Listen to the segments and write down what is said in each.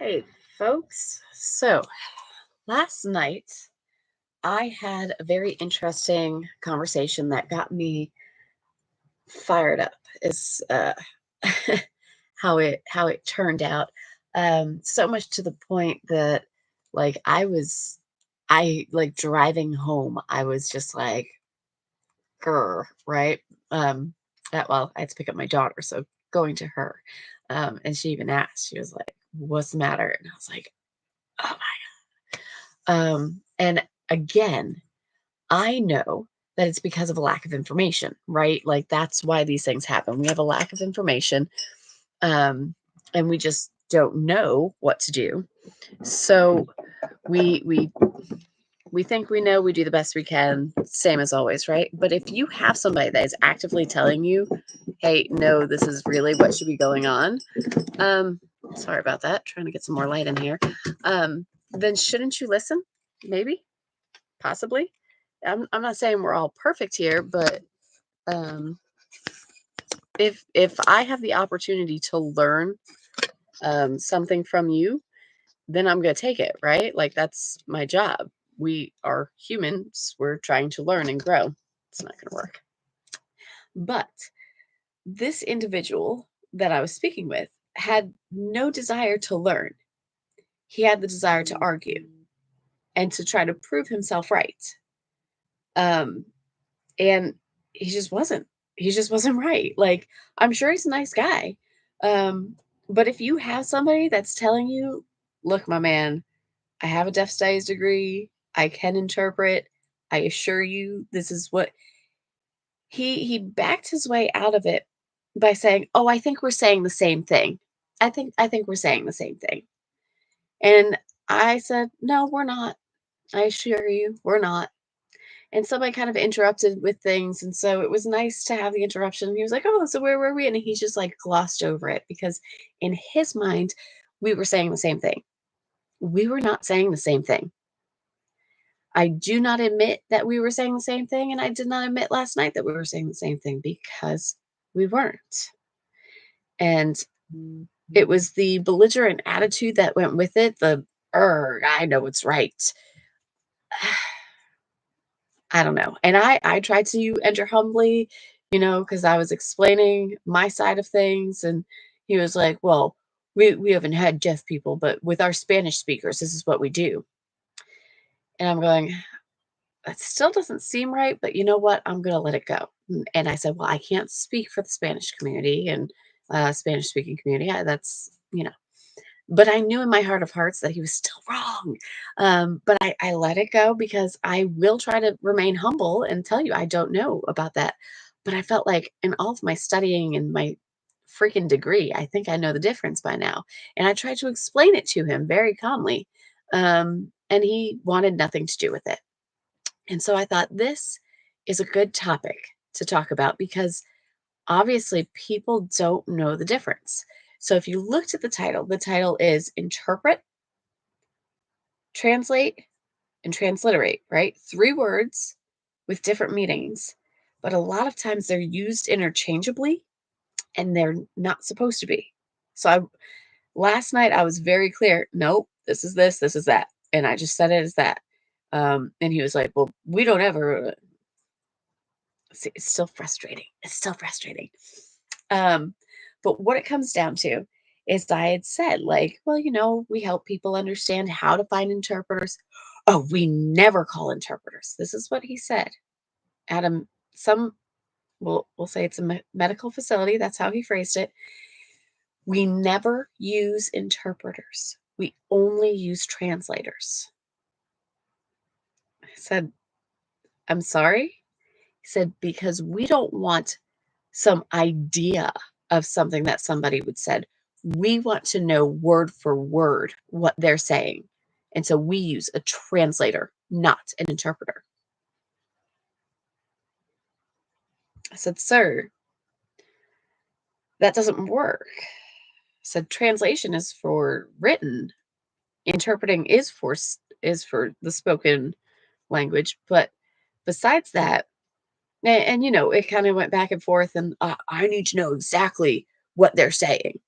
Hey, folks. So last night I had a very interesting conversation that got me fired up. Is how it turned out. So much to the point that I like driving home. I was just like, grr, right? Um, well, I had to pick up my daughter, so going to her, and she even asked. She was like, "What's the matter?" And I was like, "Oh and again, I know that it's because of a lack of information, right? Like that's why these things happen. We have a lack of information, um, and we just don't know what to do. So we we we think we know, we do the best we can, same as always, right? But if you have somebody that is actively telling you, hey, no, this is really what should be going on, um, sorry about that, trying to get some more light in here, then shouldn't you listen? Maybe, possibly. I'm not saying we're all perfect here, but um, if I have the opportunity to learn something from you, then I'm going to take it, right? Like that's my job. We are humans. We're trying to learn and grow. It's not going to work. But this individual that I was speaking with had no desire to learn. He had the desire to argue and to try to prove himself right. Um, and he just wasn't. He just wasn't right. Like, I'm sure he's a nice guy. Um, but if you have somebody that's telling you, look, my man, I have a deaf studies degree, I can interpret, I assure you this is what he backed his way out of it by saying, "Oh, I think we're saying the same thing. I think we're saying the same thing." And I said, "No, we're not. I assure you, we're not." And somebody kind of interrupted with things, and so it was nice to have the interruption. He was like, "Oh, so where were we?" And he just like glossed over it because in his mind, we were saying the same thing. We were not saying the same thing. I do not admit that we were saying the same thing, and I did not admit last night that we were saying the same thing because we weren't. And it was the belligerent attitude that went with it. I know it's right. I don't know. And I tried to enter humbly, because I was explaining my side of things, and he was like, "Well, we haven't had deaf people, but with our Spanish speakers, this is what we do." And I'm going, "That still doesn't seem right, but you know what? I'm gonna let it go." And I said, "Well, I can't speak for the Spanish community and Spanish speaking community. That's But I knew in my heart of hearts that he was still wrong. But I let it go because I will try to remain humble and tell you I don't know about that. But I felt like in all of my studying and my freaking degree, I think I know the difference by now. And I tried to explain it to him very calmly. And he wanted nothing to do with it. And so I thought this is a good topic to talk about because obviously people don't know the difference. So if you looked at the title is Interpret, Translate, and Transliterate, right? Three words with different meanings, but a lot of times they're used interchangeably and they're not supposed to be. So last night I was very clear, nope, this is that. And I just said it as that. And he was like, well, we don't ever see, it's still frustrating. It's still frustrating. Um, but what it comes down to is I had said, like, well, we help people understand how to find interpreters. Oh, we never call interpreters. This is what he said at some, we'll say it's a medical facility. That's how he phrased it. We never use interpreters. We only use translators. I said, I'm sorry. He said, because we don't want some idea of something that somebody would said. We want to know word for word what they're saying. And so we use a translator, not an interpreter. I said, sir, that doesn't work. I said, translation is for written, interpreting is for the spoken language. But besides that, and it kind of went back and forth, and I need to know exactly what they're saying.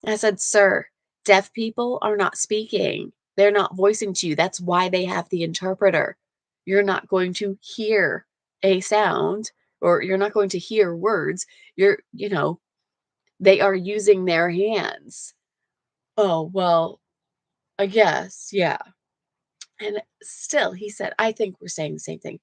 I said, sir, Deaf people are not speaking. They're not voicing to you. That's why they have the interpreter. You're not going to hear a sound, or you're not going to hear words. They are using their hands. Oh, well, I guess, yeah. And still, he said, I think we're saying the same thing.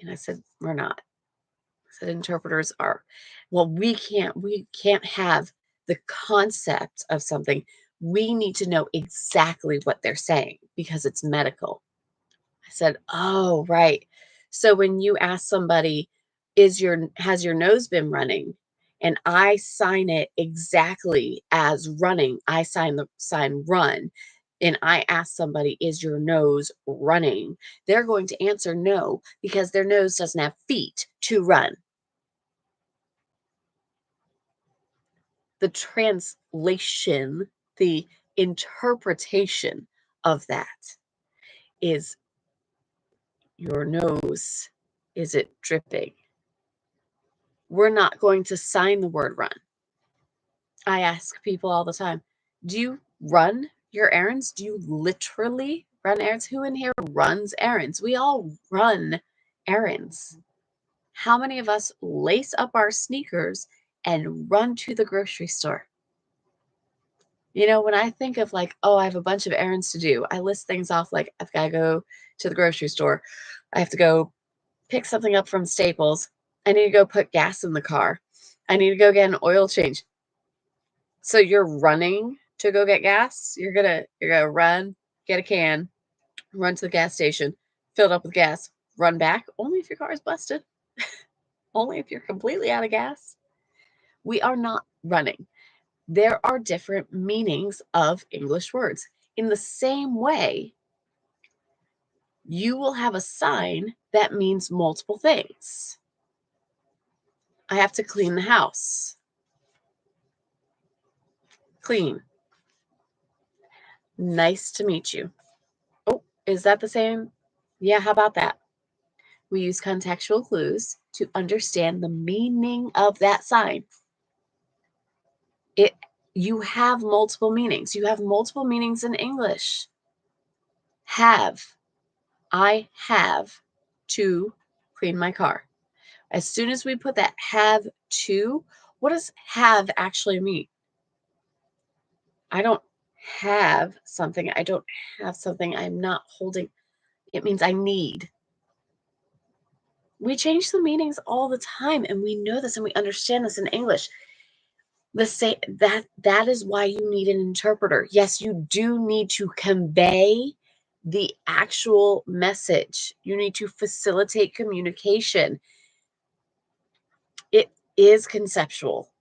And I said, we're not. I said, interpreters are. Well, we can't have the concept of something. We need to know exactly what they're saying because it's medical. I said, oh, right. So when you ask somebody, has your nose been running? And I sign it exactly as running. I sign the sign run. And I ask somebody, is your nose running? They're going to answer no because their nose doesn't have feet to run. The translation, the interpretation of that is, your nose, is it dripping? We're not going to sign the word run. I ask people all the time, do you run your errands? Do you literally run errands? Who in here runs errands? We all run errands. How many of us lace up our sneakers and run to the grocery store? When I think of like, oh, I have a bunch of errands to do, I list things off like, I've got to go to the grocery store. I have to go pick something up from Staples. I need to go put gas in the car. I need to go get an oil change. So you're running to go get gas? You're gonna run, get a can, run to the gas station, fill it up with gas, run back? Only if your car is busted. Only if you're completely out of gas. We are not running. There are different meanings of English words. In the same way, you will have a sign that means multiple things. I have to clean the house. Clean. Nice to meet you. Oh, is that the same? Yeah, how about that? We use contextual clues to understand the meaning of that sign. You have multiple meanings. You have multiple meanings in English. Have. I have to clean my car. As soon as we put that have to, what does have actually mean? I don't have something. I don't have something. I'm not holding. It means I need. We change the meanings all the time, and we know this and we understand this in English. That is why you need an interpreter. Yes, you do need to convey the actual message. You need to facilitate communication. It is conceptual,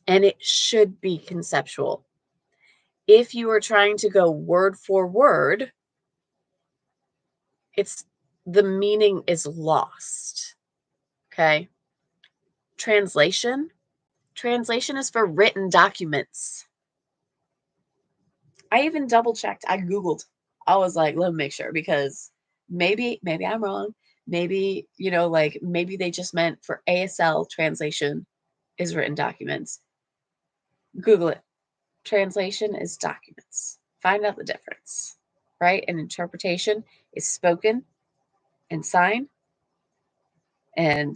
and it should be conceptual. If you are trying to go word for word, the meaning is lost. Okay? Translation is for written documents. I even double checked. I Googled. I was like, let me make sure, because maybe I'm wrong. Maybe, maybe they just meant for ASL, translation is written documents. Google it. Translation is documents. Find out the difference, right? And interpretation is spoken and sign, and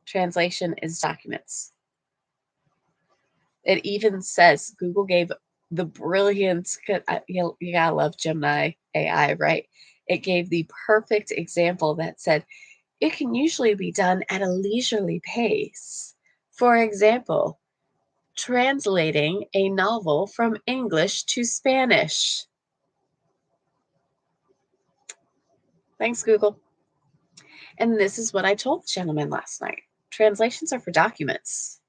translation is documents. It even says, Google gave the brilliant, you gotta love Gemini AI, right? It gave the perfect example that said, it can usually be done at a leisurely pace. For example, translating a novel from English to Spanish. Thanks, Google. And this is what I told the gentleman last night. Translations are for documents,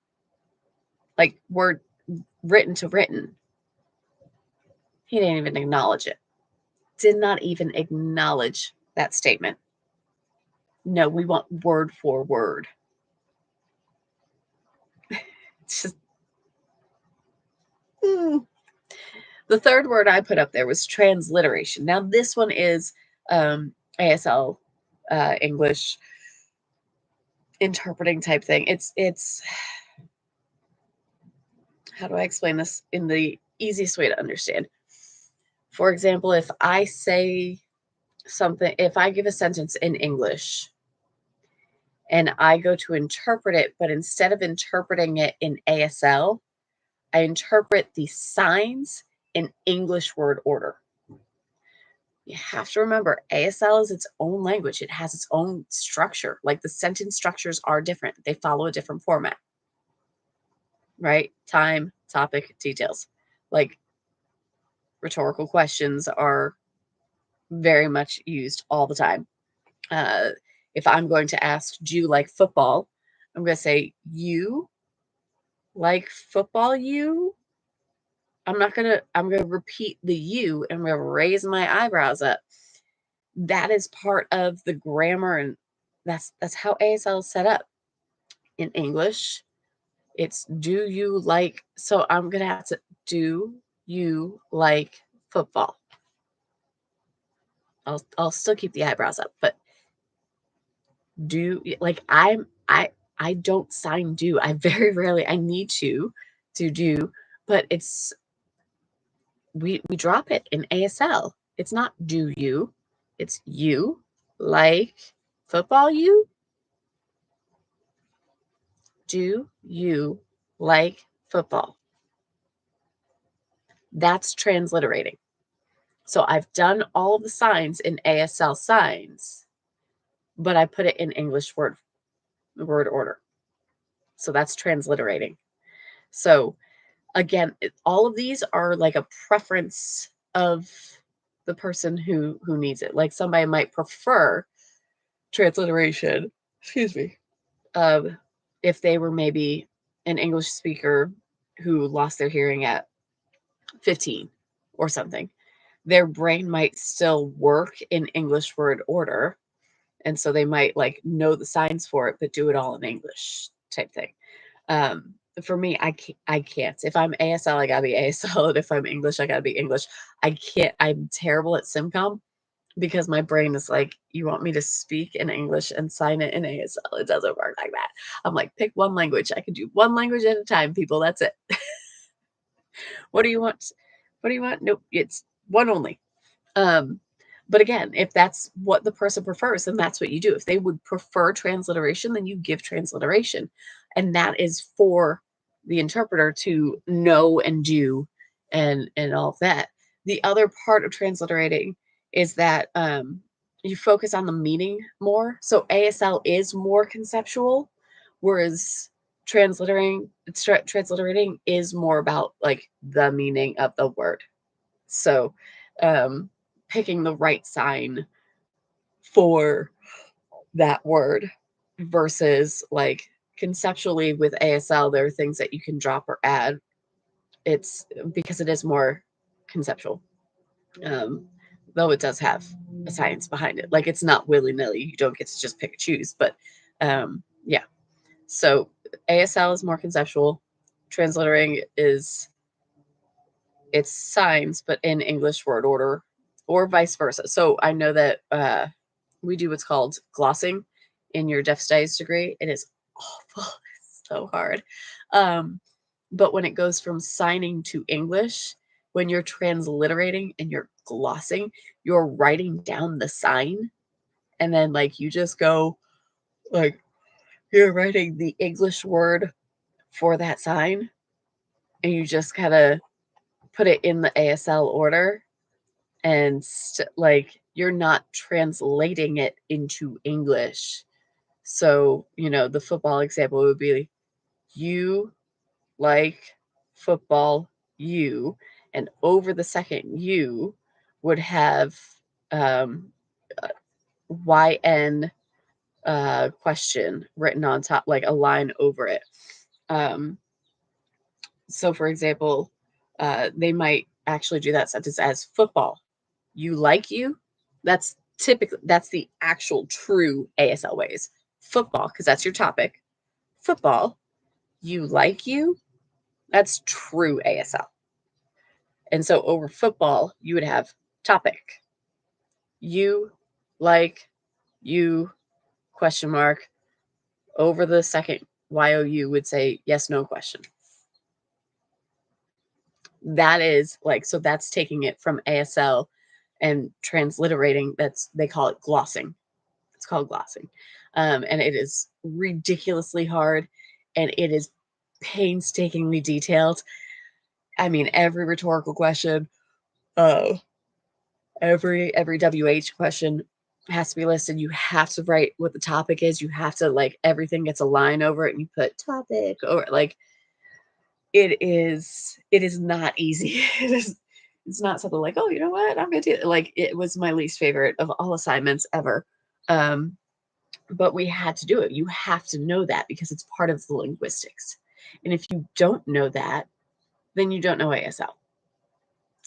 like word written to written. He didn't even acknowledge it. Did not even acknowledge that statement. No, we want word for word. It's just, The third word I put up there was transliteration. Now, this one is ASL English interpreting type thing. It's how do I explain this in the easiest way to understand. For example, if I say something, if I give a sentence in English and I go to interpret it, but instead of interpreting it in ASL, I interpret the signs in English word order. You have to remember, ASL is its own language. It has its own structure. Like the sentence structures are different. They follow a different format, right? Time, topic, details. Like rhetorical questions are very much used all the time. If I'm going to ask, do you like football? I'm going to say, you like football, you? I'm going to repeat the you and I'm going to raise my eyebrows up. That is part of the grammar, and that's how ASL is set up. In English, it's do you like, so I'm going to have to, do you like football? I'll still keep the eyebrows up, but do, like I don't sign do. I very rarely, I need to do, but it's, we drop it in ASL. It's not do you, it's you like football, you? Do you like football? That's transliterating. So I've done all of the signs in ASL signs, but I put it in English word order. So that's transliterating. So again, all of these are like a preference of the person who needs it. Like somebody might prefer transliteration, excuse me, if they were maybe an English speaker who lost their hearing at 15 or something. Their brain might still work in English word order, and so they might like know the signs for it, but do it all in English type thing. For me, I can't. If I'm ASL, I gotta be ASL, and if I'm English, I gotta be English. I can't. I'm terrible at SimCom because my brain is like, you want me to speak in English and sign it in ASL? It doesn't work like that. I'm like, pick one language. I can do one language at a time, people. That's it. What do you want? What do you want? Nope, it's one only. But again, if that's what the person prefers, then that's what you do. If they would prefer transliteration, then you give transliteration. And that is for the interpreter to know and do and all of that. The other part of transliterating is that you focus on the meaning more. So ASL is more conceptual, whereas transliterating is more about like the meaning of the word. So picking the right sign for that word versus like conceptually with ASL, there are things that you can drop or add. It's because it is more conceptual. Though it does have a science behind it. Like it's not willy-nilly. You don't get to just pick and choose. But yeah. So ASL is more conceptual. Transliterating is it's signs, but in English word order, or vice versa. So I know that we do what's called glossing in your deaf studies degree. It is awful. It's so hard. But when it goes from signing to English, when you're transliterating and you're glossing, you're writing down the sign. And then like you just go like you're writing the English word for that sign. And you just kind of put it in the ASL order. And like you're not translating it into English. So, the football example would be you like football, you, and over the second you would have YN question written on top, like a line over it. So, for example, they might actually do that sentence as football. You like you? That's the actual true ASL ways. Football, because that's your topic. Football. You like you? That's true ASL. And so over football, you would have topic. You like you question mark. Over the second YOU would say yes, no question. That is like, so that's taking it from ASL and transliterating. They call it glossing. It's called glossing. And it is ridiculously hard, and it is painstakingly detailed. I mean, every rhetorical question, uh, every WH question has to be listed. You have to write what the topic is. You have to, like, everything gets a line over it, and you put topic, or like, it is not easy. It's not something like, oh, you know what, I'm gonna do it. Like, it was my least favorite of all assignments ever. Um, but we had to do it. You have to know that because it's part of the linguistics. And if you don't know that, then you don't know ASL.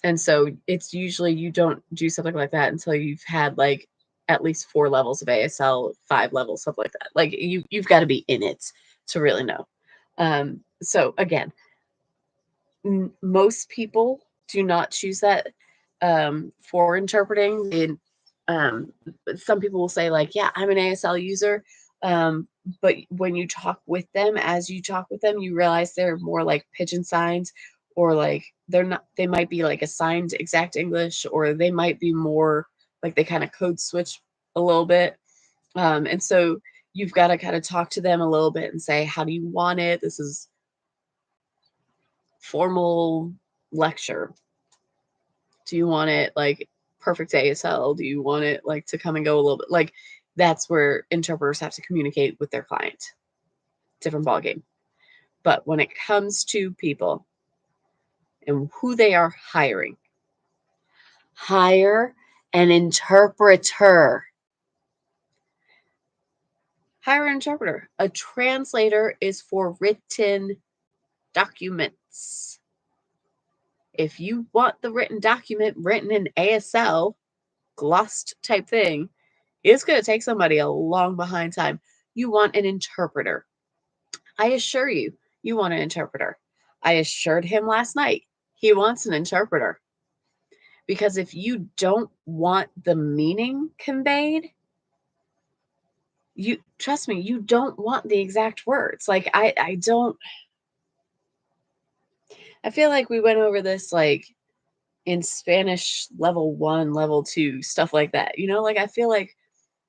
And so it's usually, you don't do something like that until you've had like at least 4 levels of ASL, 5 levels, something like that. Like, you've got to be in it to really know. So again, most people do not choose that for interpreting. Um, some people will say, like, yeah, I'm an ASL user. Um, but when you talk with them, as you talk with them, you realize they're more like pigeon signs, or like they're not, they might be like assigned exact English, or they might be more like they kind of code switch a little bit. And so you've got to kind of talk to them a little bit and say, how do you want it? This is formal lecture. Do you want it like perfect ASL? Do you want it like to come and go a little bit? Like, that's where interpreters have to communicate with their client. Different ballgame. But when it comes to people and who they are hiring, hire an interpreter. Hire an interpreter. A translator is for written documents. If you want the written document written in ASL, glossed type thing, it's going to take somebody a long behind time. You want an interpreter. I assure you, you want an interpreter. I assured him last night he wants an interpreter. Because if you don't want the meaning conveyed, you trust me, you don't want the exact words. Like, I don't, I feel like we went over this like in Spanish level 1, level 2, stuff like that. Like, I feel like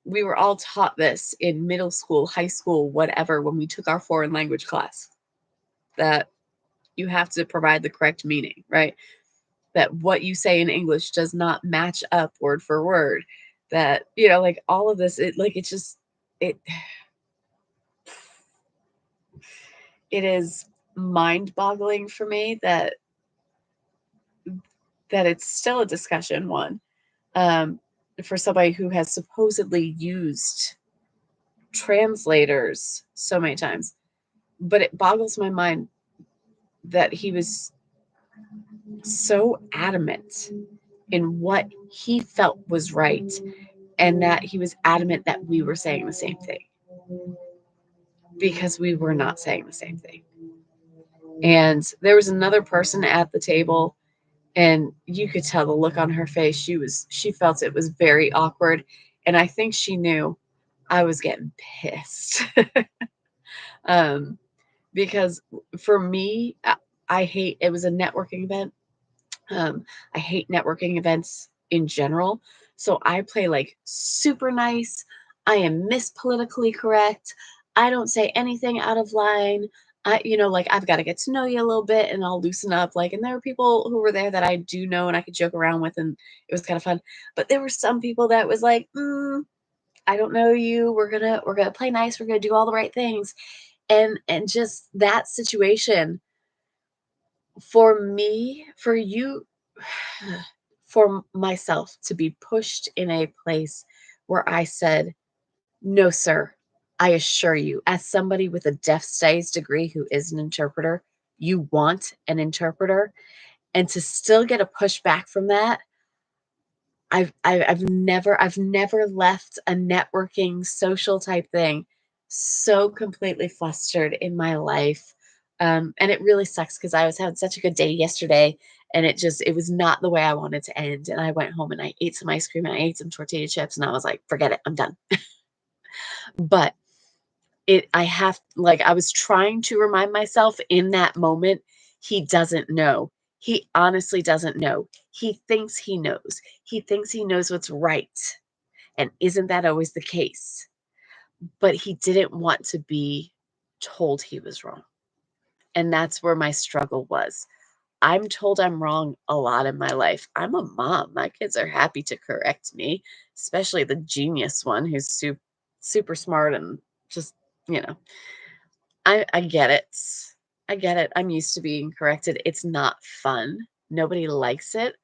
we were all taught this in middle school, high school, whatever, when we took our foreign language class, that you have to provide the correct meaning, right? That what you say in English does not match up word for word. That, like, all of this, it it is mind-boggling for me that it's still a discussion one, um, for somebody who has supposedly used translators so many times. But it boggles my mind that he was so adamant in what he felt was right, and that he was adamant that we were saying the same thing, because we were not saying the same thing. And there was another person at the table, and you could tell the look on her face. She felt it was very awkward, and I think she knew I was getting pissed. um, because for me, I hate, it was a networking event. I hate networking events in general. So I play like super nice. I am Miss Politically Correct. I don't say anything out of line. Like, I've got to get to know you a little bit, and I'll loosen up. Like, and there were people who were there that I do know and I could joke around with, and it was kind of fun. But there were some people that was like, I don't know you. We're gonna play nice. We're gonna do all the right things. And just that situation, for me, for you, for myself to be pushed in a place where I said, no, sir, I assure you, as somebody with a deaf studies degree who is an interpreter, you want an interpreter, and to still get a pushback from that. I've never left a networking social type thing so completely flustered in my life. And it really sucks because I was having such a good day yesterday, and it was not the way I wanted to end. And I went home and I ate some ice cream and I ate some tortilla chips, and I was like, forget it, I'm done. But I was trying to remind myself in that moment, he doesn't know. He honestly doesn't know. He thinks he knows. He thinks he knows what's right. And isn't that always the case? But he didn't want to be told he was wrong. And that's where my struggle was. I'm told I'm wrong a lot in my life. I'm a mom. My kids are happy to correct me, especially the genius one who's super smart and just, you know, I get it. I get it. I'm used to being corrected. It's not fun. Nobody likes it.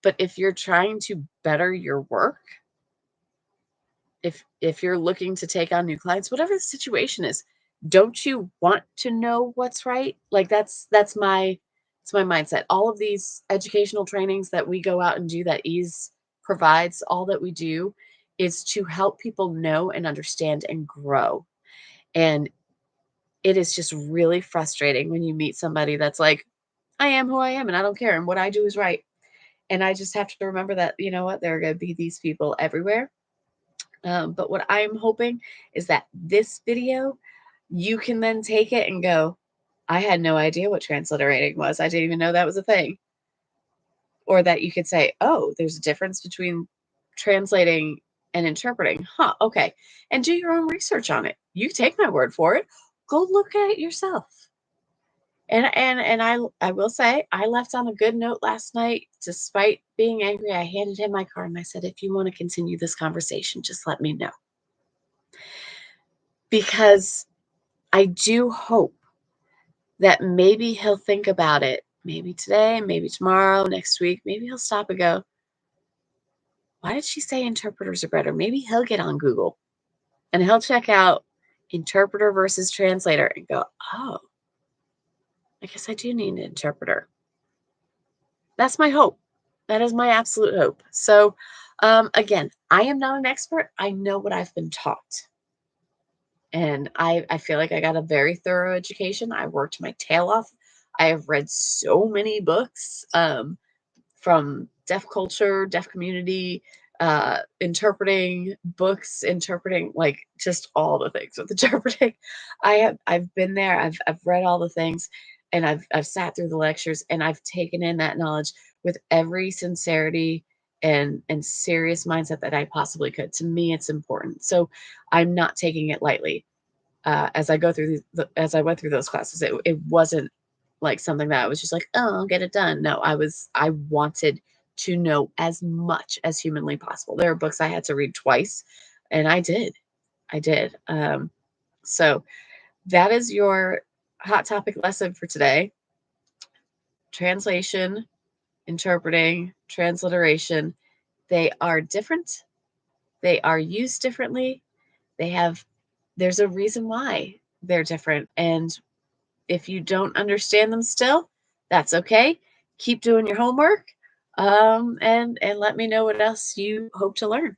But if you're trying to better your work, if you're looking to take on new clients, whatever the situation is, don't you want to know what's right? Like that's my it's my mindset. All of these educational trainings that we go out and do that ease provides, all that we do is to help people know and understand and grow. And it is just really frustrating when you meet somebody that's like, I am who I am and I don't care and what I do is right. And I just have to remember that, you know what, there are going to be these people everywhere. But what I'm hoping is that this video, you can then take it and go, I had no idea what transliterating was. I didn't even know that was a thing. Or that you could say, oh, there's a difference between translating and interpreting. Huh, okay. And do your own research on it. You take my word for it. Go look at it yourself. And I will say I left on a good note last night. Despite being angry, I handed him my card and I said, if you want to continue this conversation, just let me know. Because I do hope that maybe he'll think about it. Maybe today, maybe tomorrow, next week. Maybe he'll stop and go, why did she say interpreters are better? Maybe he'll get on Google and he'll check out interpreter versus translator and go, oh, I guess I do need an interpreter. That's my hope. That is my absolute hope. So, again, I am not an expert. I know what I've been taught. And I feel like I got a very thorough education. I worked my tail off. I have read so many books from deaf culture, deaf community, interpreting books, interpreting like just all the things with interpreting. I've been there. I've read all the things, and I've sat through the lectures, and I've taken in that knowledge with every sincerity and serious mindset that I possibly could. To me, it's important. So I'm not taking it lightly. As I go through as I went through those classes, it wasn't like something that I was just like, oh, I'll get it done. No, I wanted to know as much as humanly possible. There are books I had to read twice, and I did. I did. So that is your hot topic lesson for today. Translation, interpreting, transliteration, they are different. They are used differently. They have, there's a reason why they're different. And if you don't understand them still, that's okay. Keep doing your homework, and let me know what else you hope to learn.